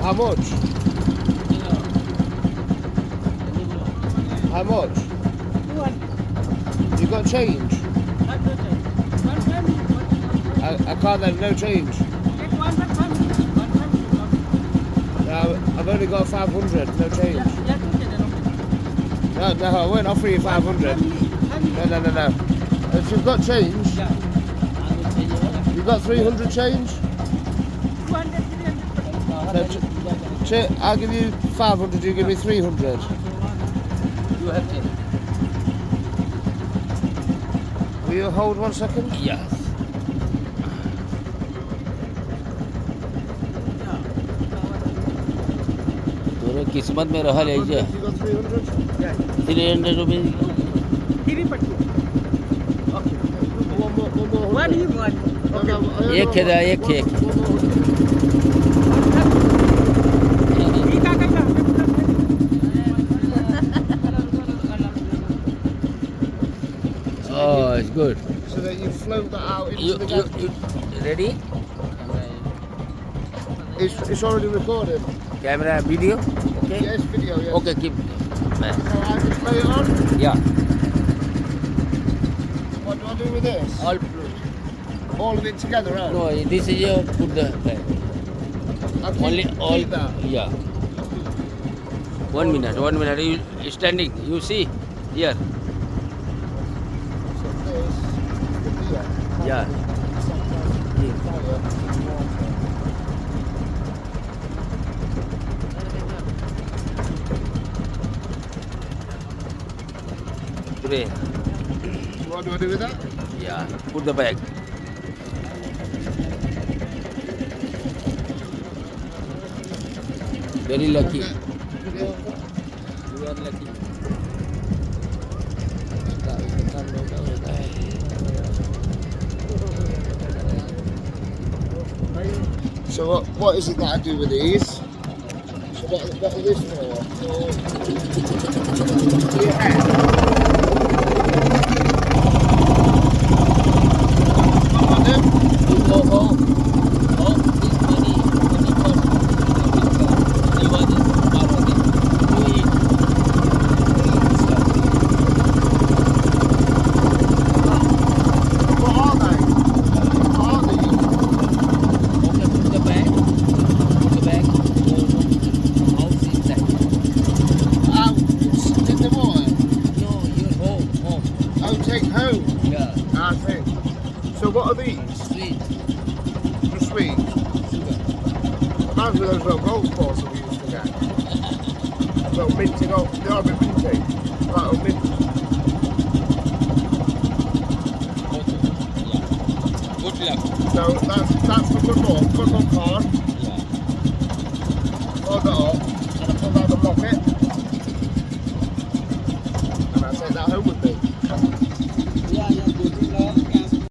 How much? How much? You got change? I can't have no change. No, I've only got 500, no change. No, I won't offer you 500. No. If you've got change, you've got 300 change? No, I'll give you 500, you give me 300. You have change. Will you hold 1 second? Yes. तोरे किस्मत में रहा ले जा. You got 300? Yeah. 300 rupees. One more. एक है एक है. Oh, it's good. So that you float that out into You the gap. ready? It's already recorded. Camera, video. Okay. Yes, video. Yes. Okay, keep. So I can play it on. Yeah. What do I do with this? All of it together, right? No, this is your put the back. I keep, Only all. keep that. Yeah. 1 minute. 1 minute. You standing. You see here. So this is the Diya. Yeah. Pray. What do I do with that? Yeah. Put the bag. Very lucky. You are lucky. So what is it that I do with these? So what is this for? For your head? So what are these? Sweet. The sweet. Reminds me of those little golf balls that we used to get. Little minty golf. They are a bit minty. Little mint. Good luck. So that's the good luck card. Yeah. Hold it up. And I put that in the pocket.